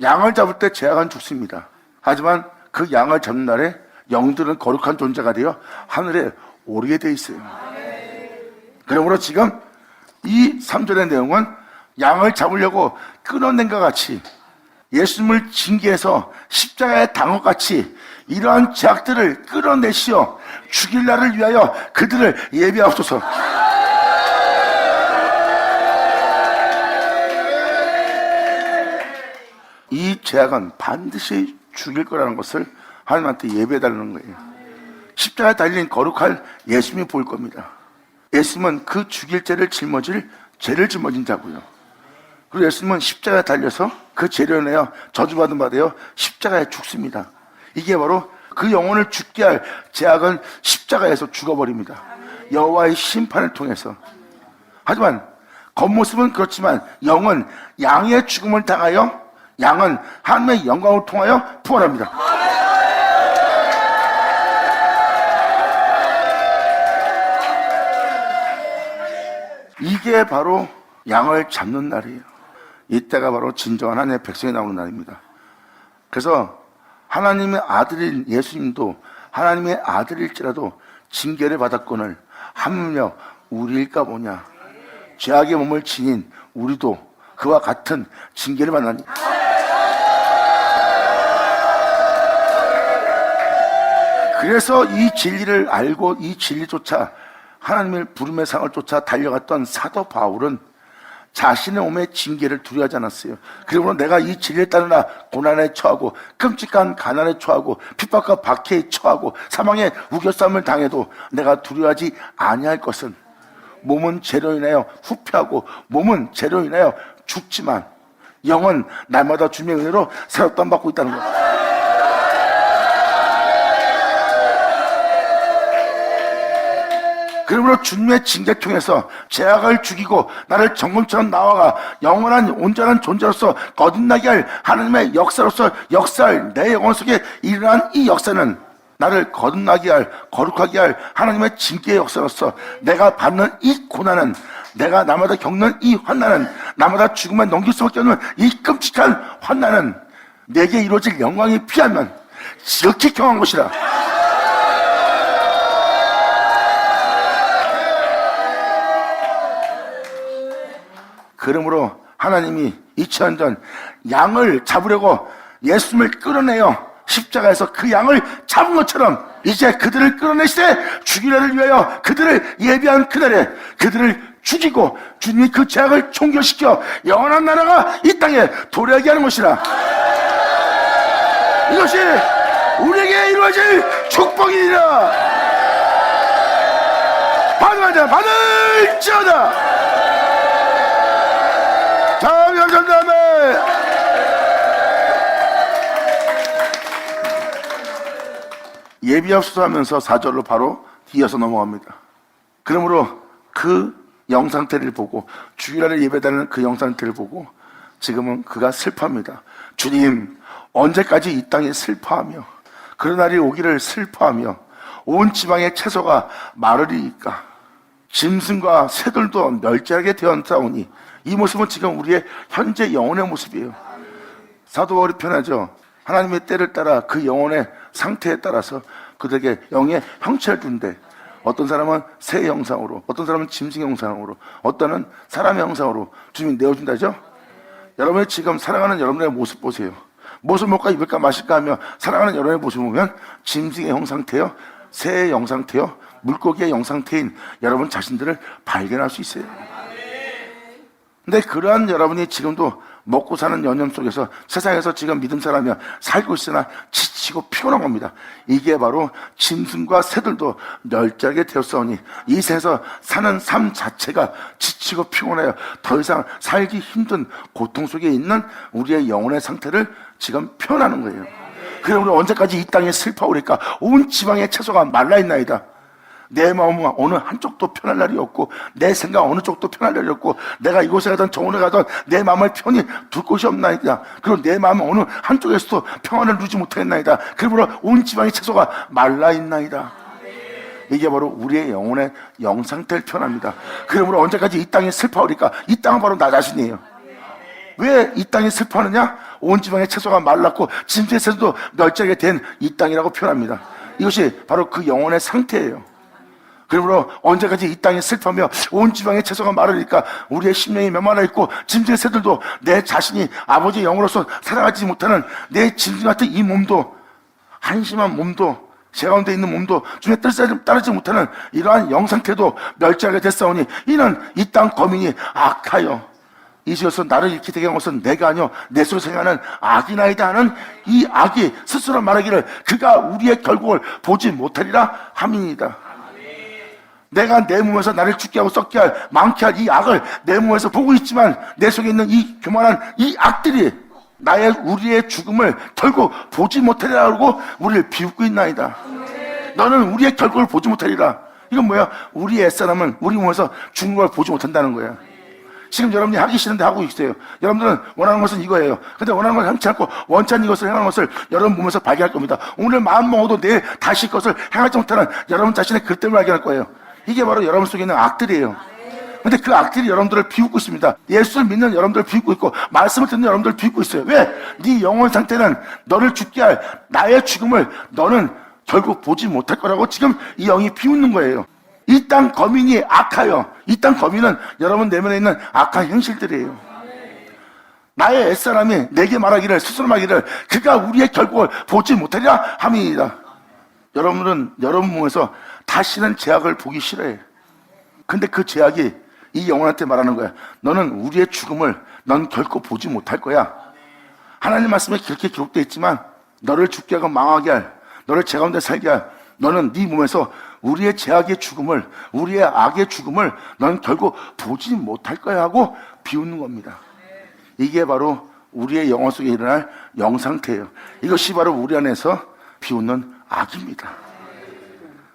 S1: 양을 잡을 때 죄악은 죽습니다. 하지만 그 양을 잡는 날에 영들은 거룩한 존재가 되어 하늘에 오르게 돼 있어요. 그러므로 지금 이 3절의 내용은 양을 잡으려고 끊어낸 것 같이 예수님을 징계해서 십자가에 당한 것 같이 이러한 죄악들을 끌어내시어 죽일 날을 위하여 그들을 예비하옵소서. 이 죄악은 반드시 죽일 거라는 것을 하나님한테 예배해달라는 거예요. 십자가에 달린 거룩할 예수님이 보일 겁니다. 예수님은 그 죽일 죄를 짊어질 죄를 짊어진 자고요. 그리고 예수님은 십자가에 달려서 그 죄로 인하여 저주받은 바 되어 십자가에 죽습니다. 이게 바로 그 영혼을 죽게 할 죄악은 십자가에서 죽어버립니다. 여호와의 심판을 통해서. 하지만 겉모습은 그렇지만 영은 양의 죽음을 당하여 양은 하나님의 영광을 통하여 부활합니다. 이게 바로 양을 잡는 날이에요. 이때가 바로 진정한 하나님의 백성이 나오는 날입니다. 그래서 하나님의 아들인 예수님도 하나님의 아들일지라도 징계를 받았거늘 하물며 우리일까 보냐. 죄악의 몸을 지닌 우리도 그와 같은 징계를 받나니. 그래서 이 진리를 알고 이 진리조차 하나님의 부름의 상을 쫓아 달려갔던 사도 바울은 자신의 몸의 징계를 두려워하지 않았어요. 그러므로 내가 이 진리에 따르나 고난에 처하고 끔찍한 가난에 처하고 핍박과 박해에 처하고 사망의 우겨싸움을 당해도 내가 두려워하지 아니할 것은 몸은 죄로 인하여 후패하고 몸은 죄로 인하여 죽지만 영은 날마다 주님의 은혜로 새롭다함 받고 있다는 것. 그러므로 주님의 징계 통해서 죄악을 죽이고 나를 정금처럼 나와가 영원한 온전한 존재로서 거듭나게 할 하나님의 역사로서 역사할 내 영혼 속에 일어난 이 역사는 나를 거듭나게 할 거룩하게 할 하나님의 징계의 역사로서 내가 받는 이 고난은 내가 나마다 겪는 이 환난은 나마다 죽음에 넘길 수밖에 없는 이 끔찍한 환난은 내게 이루어질 영광이 피하면 지극히 경한 것이라. 그러므로 하나님이 2000년 전 양을 잡으려고 예수님을 끌어내어 십자가에서 그 양을 잡은 것처럼 이제 그들을 끌어내시되 죽이려를 위하여 그들을 예비한 그날에 그들을 죽이고 주님이 그 죄악을 총결시켜 영원한 나라가 이 땅에 도래하게 하는 것이라. 이것이 우리에게 이루어질 축복이니라. 받으자 받을지어다. 자, 다음에 예비하소서 하면서 4절로 바로 이어서 넘어갑니다. 그러므로 그 영상태를 보고 주일날에 예배드리는 그 영상태를 보고 지금은 그가 슬퍼합니다. 주님, 언제까지 이 땅에 슬퍼하며 그런 날이 오기를 슬퍼하며 온 지방의 채소가 마르리이까 짐승과 새들도 멸절하게 되었사오니. 이 모습은 지금 우리의 현재 영혼의 모습이에요. 사도 바울이 표현하죠. 하나님의 때를 따라 그 영혼의 상태에 따라서 그들에게 영의 형체를 준대. 어떤 사람은 새 형상으로, 어떤 사람은 짐승 형상으로, 어떤은 사람의 형상으로 주님이 내어준다죠. 여러분이 지금 살아가는 여러분의 모습 보세요. 무엇을 먹을까 입을까 마실까 하며 살아가는 여러분의 모습을 보면 짐승의 형상태요, 새의 형상태요, 물고기의 형상태인 여러분 자신들을 발견할 수 있어요. 근데 그러한 여러분이 지금도 먹고 사는 연념 속에서 세상에서 지금 믿음 사람이야 살고 있으나 지치고 피곤한 겁니다. 이게 바로 짐승과 새들도 멸절하게 되었사오니 이 세상에서 사는 삶 자체가 지치고 피곤해요. 더 이상 살기 힘든 고통 속에 있는 우리의 영혼의 상태를 지금 표현하는 거예요. 그러므로 언제까지 이 땅에 슬퍼오리까? 온 지방의 채소가 말라있나이다. 내 마음은 어느 한쪽도 편할 날이 없고 내 생각 어느 쪽도 편할 날이 없고 내가 이곳에 가든 저곳에 가든 내 마음을 편히 둘 곳이 없나이다. 그리고 내 마음은 어느 한쪽에서도 평안을 누리지 못하겠나이다. 그러므로 온 지방의 채소가 말라있나이다. 이게 바로 우리의 영혼의 영상태를 표현합니다. 그러므로 언제까지 이 땅에 슬퍼하리까? 이 땅은 바로 나 자신이에요. 왜 이 땅에 슬퍼하느냐? 온 지방의 채소가 말랐고 짐승의 새도 멸절하게 된 이 땅이라고 표현합니다. 이것이 바로 그 영혼의 상태예요. 그러므로 언제까지 이 땅에 슬퍼하며 온 지방의 채소가 마르니까 우리의 심령이 메말라 있고 짐승의 새들도 내 자신이 아버지의 영으로서 살아가지 못하는 내 짐승 같은 이 몸도 한심한 몸도 제 가운데 있는 몸도 주님의 뜻을 따르지 못하는 이러한 영상태도 멸절하게 됐사오니 이는 이 땅 거민이 악하여 이 지어서 나를 잃게 되게 한 것은 내가 아니요 내 속에 생각하는 악이나이다 하는 이 악이 스스로 말하기를 그가 우리의 결국을 보지 못하리라 함이니이다. 내가 내 몸에서 나를 죽게 하고 썩게 할 많게 할 이 악을 내 몸에서 보고 있지만 내 속에 있는 이 교만한 이 악들이 우리의 죽음을 결국 보지 못하리라 하고 우리를 비웃고 있나이다. 너는 우리의 결국을 보지 못하리라. 이건 뭐야? 우리 애사람은 우리 몸에서 죽는 걸 보지 못한다는 거야. 지금 여러분이 하기 싫은데 하고 있어요. 여러분들은 원하는 것은 이거예요. 근데 원하는 걸 행치 않고 원치 않는 것을 행하는 것을 여러분 몸에서 발견할 겁니다. 오늘 마음 먹어도 내일 다시 것을 행하지 못하는 여러분 자신의 그 때문에 발견할 거예요. 이게 바로 여러분 속에 있는 악들이에요. 근데 그 악들이 여러분들을 비웃고 있습니다. 예수를 믿는 여러분들을 비웃고 있고 말씀을 듣는 여러분들을 비웃고 있어요. 왜? 네 영혼 상태는 너를 죽게 할 나의 죽음을 너는 결국 보지 못할 거라고 지금 이 영이 비웃는 거예요. 이 땅 거민이 악하여, 이 땅 거민은 여러분 내면에 있는 악한 현실들이에요. 나의 옛사람이 내게 말하기를 스스로 말하기를 그가 우리의 결국을 보지 못하리라 함이니이다. 여러분은 여러분 몸에서 다시는 죄악을 보기 싫어해. 근데 그 죄악이 이 영혼한테 말하는 거야. 너는 우리의 죽음을 넌 결코 보지 못할 거야. 하나님 말씀에 그렇게 기록되어 있지만 너를 죽게 하고 망하게 할, 너를 죄 가운데 살게 할, 너는 네 몸에서 우리의 죄악의 죽음을, 우리의 악의 죽음을 넌 결국 보지 못할 거야 하고 비웃는 겁니다. 이게 바로 우리의 영혼 속에 일어날 영상태예요. 이것이 바로 우리 안에서 비웃는 악입니다.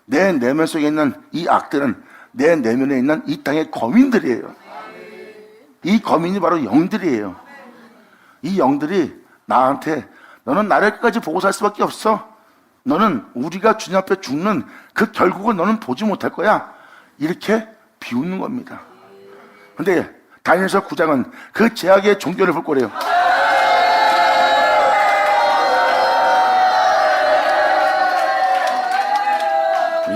S1: 내 내면 속에 있는 이 악들은 내 내면에 있는 이 땅의 거민들이에요. 이 거민이 바로 영들이에요. 이 영들이 나한테 너는 나를 끝까지 보고 살 수밖에 없어. 너는 우리가 주님 앞에 죽는 그 결국을 너는 보지 못할 거야. 이렇게 비웃는 겁니다. 근데 다니엘서 9장은 그 죄악의 종교를 볼 거래요.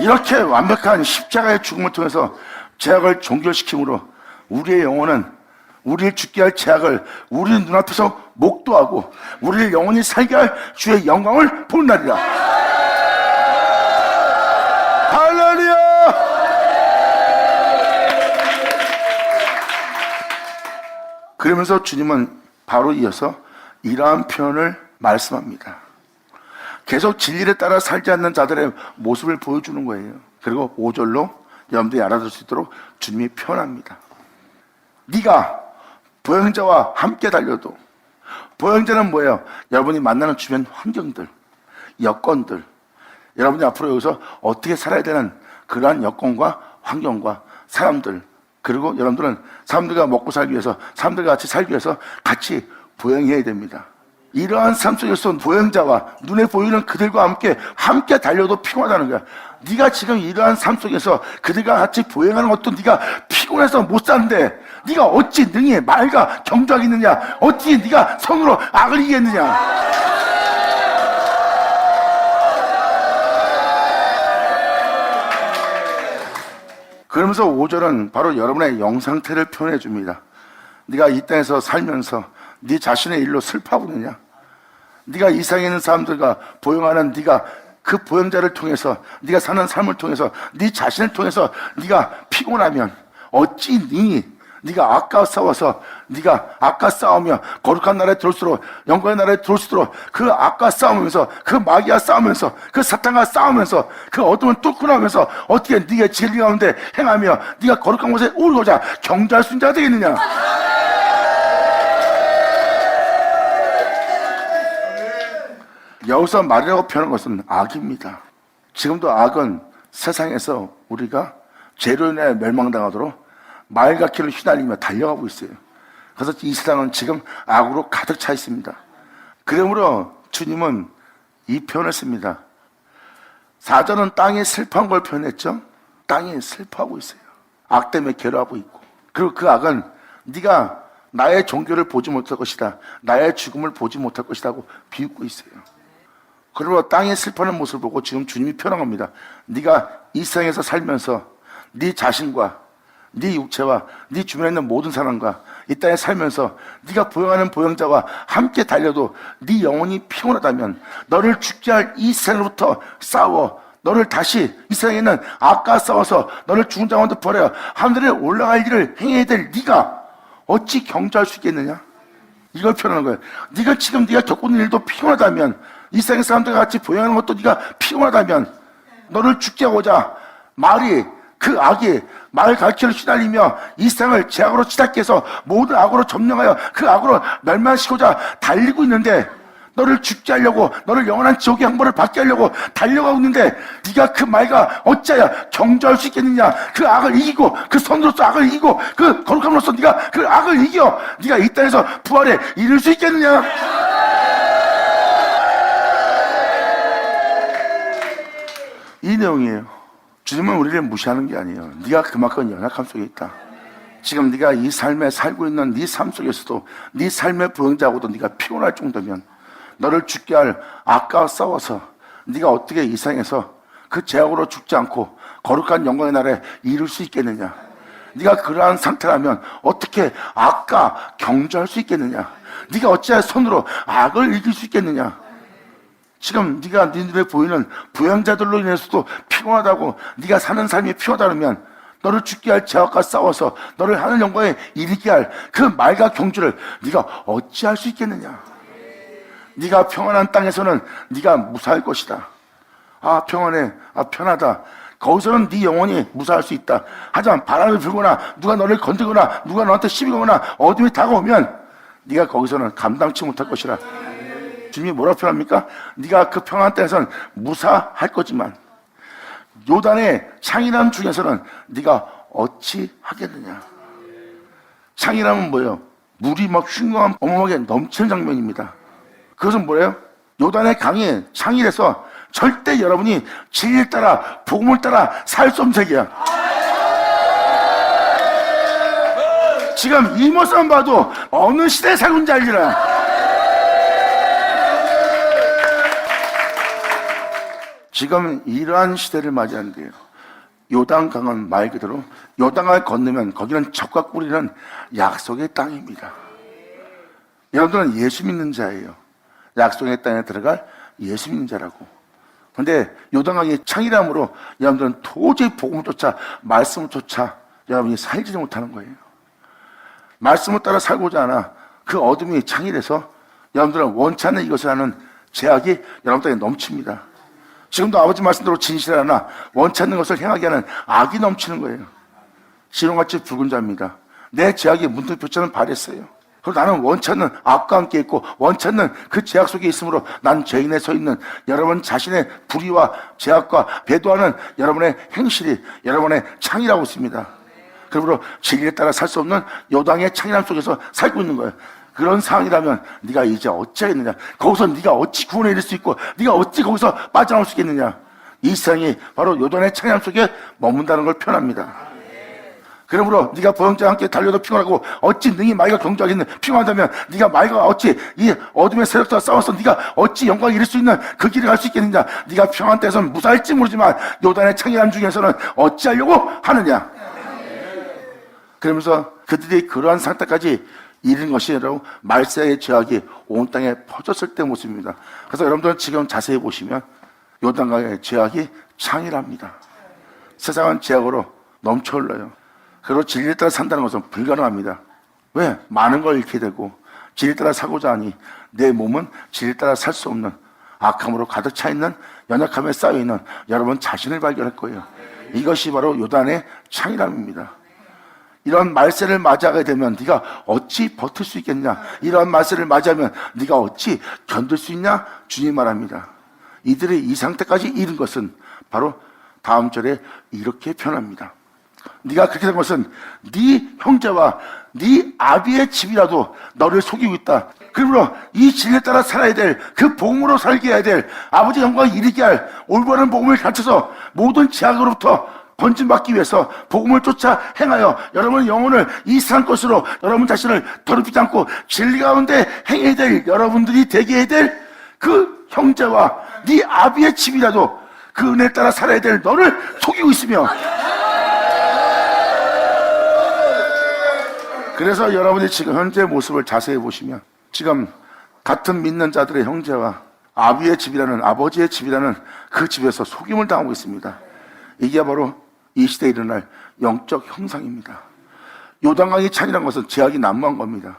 S1: 이렇게 완벽한 십자가의 죽음을 통해서 죄악을 종결시킴으로 우리의 영혼은 우리를 죽게 할 죄악을 우리 눈앞에서 목도하고 우리를 영원히 살게 할 주의 영광을 본 날이라. 할렐루야! 그러면서 주님은 바로 이어서 이러한 표현을 말씀합니다. 계속 진리를 따라 살지 않는 자들의 모습을 보여주는 거예요. 그리고 5절로 여러분들이 알아들 수 있도록 주님이 표현합니다. 네가 보행자와 함께 달려도, 보행자는 뭐예요? 여러분이 만나는 주변 환경들, 여건들, 여러분이 앞으로 여기서 어떻게 살아야 되는 그러한 여건과 환경과 사람들, 그리고 여러분들은 사람들과 먹고 살기 위해서, 사람들과 같이 살기 위해서 같이 보행해야 됩니다. 이러한 삶 속에서 보행자와 눈에 보이는 그들과 함께 달려도 피곤하다는 거야. 네가 지금 이러한 삶 속에서 그들과 같이 보행하는 것도 네가 피곤해서 못 사는데 네가 어찌 능히 말과 경주하겠느냐? 어찌 네가 손으로 악을 이기겠느냐? 그러면서 5절은 바로 여러분의 영상태를 표현해 줍니다. 네가 이 땅에서 살면서 네 자신의 일로 슬퍼하고 있느냐? 네가 이 세상에 있는 사람들과 보행하는 네가 그 보행자를 통해서, 네가 사는 삶을 통해서, 네 자신을 통해서 네가 피곤하면 어찌 네가 아까 싸워서, 네가 아까 싸우며 거룩한 나라에 들어올수록, 영광의 나라에 들어올수록 그 아까 싸우면서, 그 마귀와 싸우면서, 그 사탄과 싸우면서, 그 어둠을 뚫고 나면서 어떻게 네가 진리 가운데 행하며 네가 거룩한 곳에 오르고자 경주할 수 있는 자가 되겠느냐? 여기서 말이라고 표현한 것은 악입니다. 지금도 악은 세상에서 우리가 죄로 인해 멸망당하도록 말같기를 휘날리며 달려가고 있어요. 그래서 이 세상은 지금 악으로 가득 차 있습니다. 그러므로 주님은 이 표현을 씁니다. 4절은 땅이 슬퍼한 걸 표현했죠. 땅이 슬퍼하고 있어요. 악 때문에 괴로워하고 있고, 그리고 그 악은 네가 나의 종교를 보지 못할 것이다, 나의 죽음을 보지 못할 것이다 하고 비웃고 있어요. 그리고 땅의 슬퍼하는 모습을 보고 지금 주님이 표현한 겁니다. 네가 이 세상에서 살면서 네 자신과 네 육체와 네 주변에 있는 모든 사람과 이 땅에 살면서 네가 보행하는 보행자와 함께 달려도 네 영혼이 피곤하다면 너를 죽게 할 이 세상으로부터 싸워 너를 다시 이 세상에 있는 악과 싸워서 너를 죽은 자 가운데 버려 하늘에 올라갈 일을 행해야 될 네가 어찌 경주할 수 있겠느냐? 이걸 표현하는 거예요. 네가 지금 네가 겪고 있는 일도 피곤하다면, 이 세상 사람들과 같이 보행하는 것도 네가 피곤하다면, 너를 죽게 하고자 말이, 그 악이 말 갈퀴를 휘날리며 이 세상을 죄악으로 치닫게 해서 모든 악으로 점령하여 그 악으로 멸망시키고자 달리고 있는데, 너를 죽게 하려고, 너를 영원한 지옥의 형벌을 받게 하려고 달려가고 있는데 네가 그 말과 어찌하여 경주할 수 있겠느냐? 그 악을 이기고, 그 선으로서 악을 이기고, 그 거룩함으로써 네가 그 악을 이겨 네가 이 땅에서 부활에 이를 수 있겠느냐? 이 내용이에요. 주님은 우리를 무시하는 게 아니에요. 네가 그만큼 연약함 속에 있다. 지금 네가 이 삶에 살고 있는 네 삶 속에서도 네 삶의 보행자하고도 네가 피곤할 정도면 너를 죽게 할 악과 싸워서 네가 어떻게 이 세상에서 그 죄악으로 죽지 않고 거룩한 영광의 나라에 이룰 수 있겠느냐? 네가 그러한 상태라면 어떻게 악과 경주할 수 있겠느냐? 네가 어찌하여 손으로 악을 이길 수 있겠느냐? 지금 네가 네 눈에 보이는 부양자들로 인해서도 피곤하다고, 네가 사는 삶이 피곤하다면 너를 죽게 할 죄악과 싸워서 너를 하늘 영광에 이르게 할 그 말과 경주를 네가 어찌할 수 있겠느냐? 네가 평안한 땅에서는 네가 무사할 것이다. 아, 평안해. 아, 편하다. 거기서는 네 영혼이 무사할 수 있다. 하지만 바람이 불거나 누가 너를 건드거나 누가 너한테 시비 거거나 어둠이 다가오면 네가 거기서는 감당치 못할 것이라. 주님이 뭐라고 표현합니까? 네가 그 평안한 땅에서는 무사할 거지만 요단의 창이람 중에서는 네가 어찌 하겠느냐? 창이람은 뭐예요? 물이 막 흉흉한 어마어마하게 넘치는 장면입니다. 그것은 뭐예요? 요단의 강이 창이라서 절대 여러분이 진리를 따라 복음을 따라 살 수 없는 세계야. 지금 이 모습만 봐도 어느 시대에 살고 있는지 알리라. 지금 이러한 시대를 맞이하는데요, 요단강은 말 그대로 요단강을 건너면 거기는 적과 꿀이는 약속의 땅입니다. 여러분들은 예수 믿는 자예요. 약속의 땅에 들어갈 예수 믿는 자라고. 근데 요단강이 창이람으로 여러분들은 도저히 복음조차 말씀조차 여러분이 살지 못하는 거예요. 말씀을 따라 살고자 하나 그 어둠이 창이라서 여러분들은 원치 않는 이것을 하는 죄악이 여러분들에게 넘칩니다. 지금도 아버지 말씀대로 진실하나 원치 않는 것을 행하게 하는 악이 넘치는 거예요. 시롱같이 붉은 자입니다. 내 죄악이 문득 표처럼 발했어요. 그리고 나는 원치 않는 악과 함께 있고 원치 않는 그 죄악 속에 있으므로 난 죄인에 서 있는 여러분 자신의 불의와 죄악과 배도하는 여러분의 행실이 여러분의 창이라고 있습니다. 그러므로 진리에 따라 살 수 없는 요단의 창이람 속에서 살고 있는 거예요. 그런 상황이라면 네가 이제 어찌하겠느냐? 거기서 네가 어찌 구원에 이를 수 있고 네가 어찌 거기서 빠져나올 수 있겠느냐? 이 세상이 바로 요단의 창이람 속에 머문다는 걸 표현합니다. 그러므로 네가 보영자와 함께 달려도 피곤하고 어찌 능히 말과 경주하겠느냐? 피곤하다면 네가 말과 어찌 이 어둠의 세력과 싸워서 네가 어찌 영광에 이를 수 있는 그 길을 갈 수 있겠느냐? 네가 평안한 데서는 무사할지 모르지만 요단의 창이람 중에서는 어찌하려고 하느냐? 그러면서 그들이 그러한 상태까지 이른 것이 여러분 말세의 죄악이 온 땅에 퍼졌을 때 모습입니다. 그래서 여러분들은 지금 자세히 보시면 요단강의 죄악이 창이랍니다. 세상은 죄악으로 넘쳐 흘러요. 그리고 진리에 따라 산다는 것은 불가능합니다. 왜? 많은 걸 잃게 되고 진리에 따라 사고자 하니 내 몸은 진리에 따라 살 수 없는 악함으로 가득 차 있는 연약함에 쌓여 있는 여러분 자신을 발견할 거예요. 이것이 바로 요단의 창이람입니다. 이런 말세를 맞이하게 되면 네가 어찌 버틸 수 있겠냐? 이런 말세를 맞이하면 네가 어찌 견딜 수 있냐? 주님 말합니다. 이들이 이 상태까지 이른 것은 바로 다음 절에 이렇게 표현합니다. 네가 그렇게 된 것은 네 형제와 네 아비의 집이라도 너를 속이고 있다. 그러므로 이 진리에 따라 살아야 될, 그 복음으로 살게 해야 될, 아버지 영광을 이루게 할 올바른 복음을 가르쳐서 모든 죄악으로부터 건진받기 위해서 복음을 쫓아 행하여 여러분의 영혼을 이 세상 것으로 여러분 자신을 더럽히지 않고 진리 가운데 행해야 될 여러분들이 되게 해야 될 그 형제와 네 아비의 집이라도 그 은혜에 따라 살아야 될 너를 속이고 있으며, 그래서 여러분이 지금 현재 모습을 자세히 보시면 지금 같은 믿는 자들의 형제와 아비의 집이라는, 아버지의 집이라는 그 집에서 속임을 당하고 있습니다. 이게 바로 이 시대에 일어날 영적 형상입니다. 요단강이 찬이라는 것은 죄악이 난무한 겁니다.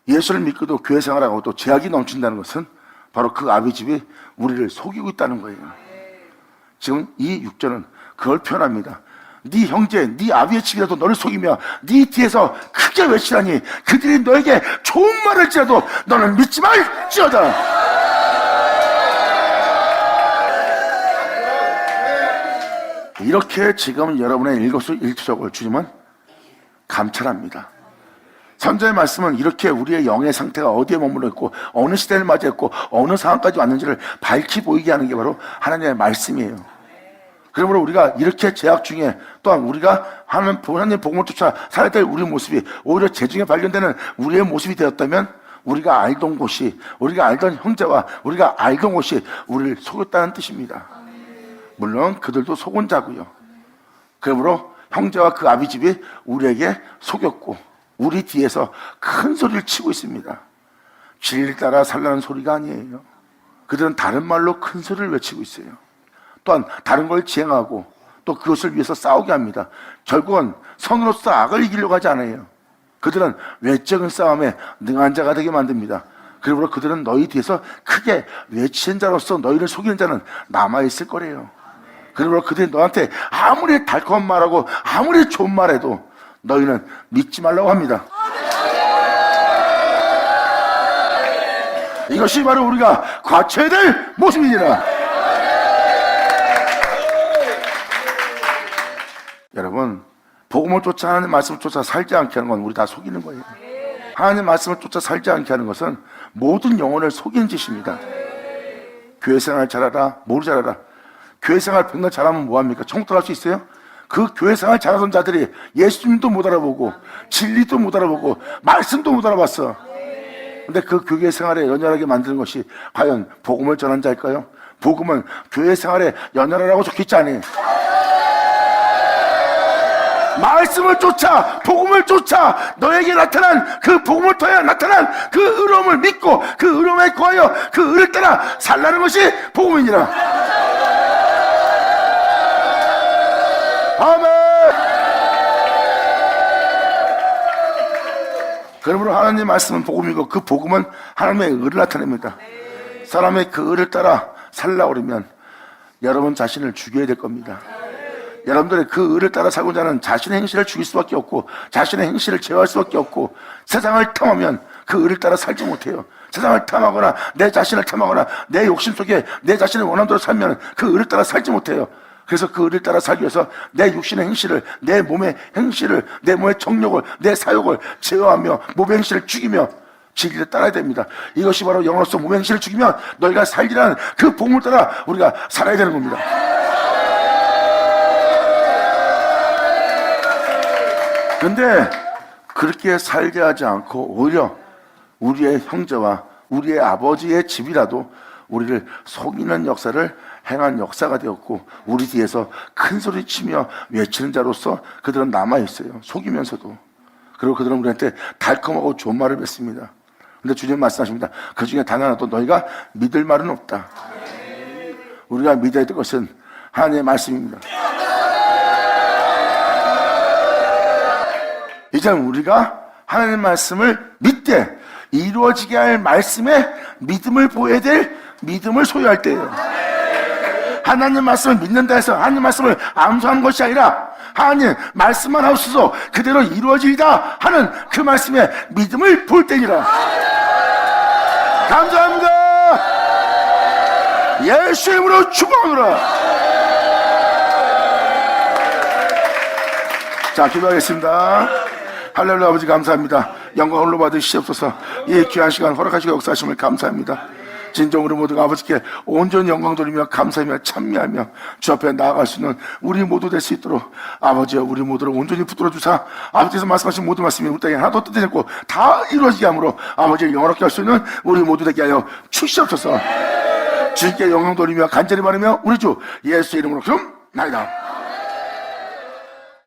S1: 예수를 믿고도 교회 생활하고 또 죄악이 넘친다는 것은 바로 그 아비 집이 우리를 속이고 있다는 거예요. 지금 이 6절은 그걸 표현합니다. 네 형제, 네 아비의 집이라도 너를 속이며 네 뒤에서 크게 외치라니 그들이 너에게 좋은 말을 할지라도 너는 믿지 말지어다. 이렇게 지금 여러분의 일거수일투족을 주님은 감찰합니다. 선자의 말씀은 이렇게 우리의 영의 상태가 어디에 머물러 있고 어느 시대를 맞이했고 어느 상황까지 왔는지를 밝히 보이게 하는 게 바로 하나님의 말씀이에요. 그러므로 우리가 이렇게 죄악 중에 또한 우리가 하나님 복음을 쫓아 살아야 될 우리 모습이 오히려 죄중에 발견되는 우리의 모습이 되었다면 우리가 알던 곳이, 우리가 알던 형제와 우리가 알던 곳이 우리를 속였다는 뜻입니다. 물론 그들도 속은 자고요. 그러므로 형제와 그 아비 집이 우리에게 속였고 우리 뒤에서 큰 소리를 치고 있습니다. 진리를 따라 살라는 소리가 아니에요. 그들은 다른 말로 큰 소리를 외치고 있어요. 또한 다른 걸 지행하고 또 그것을 위해서 싸우게 합니다. 결국은 선으로서 악을 이기려고 하지 않아요. 그들은 외적인 싸움에 능한 자가 되게 만듭니다. 그러므로 그들은 너희 뒤에서 크게 외치는 자로서 너희를 속이는 자는 남아있을 거래요. 그러므로 그들이 너한테 아무리 달콤한 말하고 아무리 좋은 말해도 너희는 믿지 말라고 합니다. 이것이 바로 우리가 갖춰야 될 모습이니라. 여러분, 복음을 쫓아 하나님 말씀을 쫓아 살지 않게 하는 건 우리 다 속이는 거예요. 하나님 말씀을 쫓아 살지 않게 하는 것은 모든 영혼을 속이는 짓입니다. 교회 생활 잘하라, 뭘 잘하라. 교회 생활 100년 잘하면 뭐합니까? 천국 들어갈 수 있어요? 그 교회 생활 잘하던 자들이 예수님도 못 알아보고 진리도 못 알아보고 말씀도 못 알아봤어. 근데 그 교회 생활에 연연하게 만드는 것이 과연 복음을 전한 자일까요? 복음은 교회 생활에 연연하라고 적혀있지 않아요. 말씀을 쫓아, 복음을 쫓아, 너에게 나타난 그 복음을 통해 나타난 그 의로움을 믿고 그 의로움에 거하여 그 의를 따라 살라는 것이 복음이니라. 아멘. 그러므로 하나님의 말씀은 복음이고 그 복음은 하나님의 의를 나타냅니다. 사람의 그 의를 따라 살라고 그러면 여러분 자신을 죽여야 될 겁니다. 여러분들의 그 의를 따라 살고자 하는 자신의 행실을 죽일 수밖에 없고 자신의 행실을 제어할 수밖에 없고 세상을 탐하면 그 의를 따라 살지 못해요. 세상을 탐하거나 내 자신을 탐하거나 내 욕심 속에 내 자신을 원하는 대로 살면 그 의를 따라 살지 못해요. 그래서 그 의를 따라 살기 위해서 내 육신의 행실을, 내 몸의 행실을, 내 몸의 정욕을, 내 사욕을 제어하며 몸의 행실을 죽이며 진리를 따라야 됩니다. 이것이 바로 영으로서 몸의 행실을 죽이면 너희가 살리라는 그 복음을 따라 우리가 살아야 되는 겁니다. 근데 그렇게 살게 하지 않고 오히려 우리의 형제와 우리의 아버지의 집이라도 우리를 속이는 역사를 행한 역사가 되었고 우리 뒤에서 큰 소리 치며 외치는 자로서 그들은 남아있어요. 속이면서도. 그리고 그들은 우리한테 달콤하고 좋은 말을 뱉습니다. 근데 주님 말씀하십니다. 그 중에 단 하나도 너희가 믿을 말은 없다. 우리가 믿어야 될 것은 하나님의 말씀입니다. 이제 우리가 하나님의 말씀을 믿되 이루어지게 할 말씀에 믿음을 보여야 될 믿음을 소유할 때예요. 하나님 말씀을 믿는다 해서 하나님 말씀을 암송하는 것이 아니라 하나님 말씀만 하옵소서 그대로 이루어지리다 하는 그 말씀에 믿음을 볼 때니라. 감사합니다. 예수의 이름으로 축복하노라. 자, 기도하겠습니다. 할렐루야. 아버지 감사합니다. 영광 홀로 받으시옵소서. 이 귀한 시간 허락하시고 역사하심을 감사합니다. 진정으로 모두가 아버지께 온전히 영광 돌리며 감사하며 찬미하며 주 앞에 나아갈 수 있는 우리 모두 될 수 있도록 아버지여 우리 모두를 온전히 붙들어 주사 아버지께서 말씀하신 모든 말씀이 우리 땅에 하나도 뜻되지 않고 다 이루어지게 함으로 아버지를 영원하게 할 수 있는 우리 모두 되게 하여 주시옵소서. 주님께 영광 돌리며 간절히 바라며 우리 주 예수의 이름으로 기도나이다.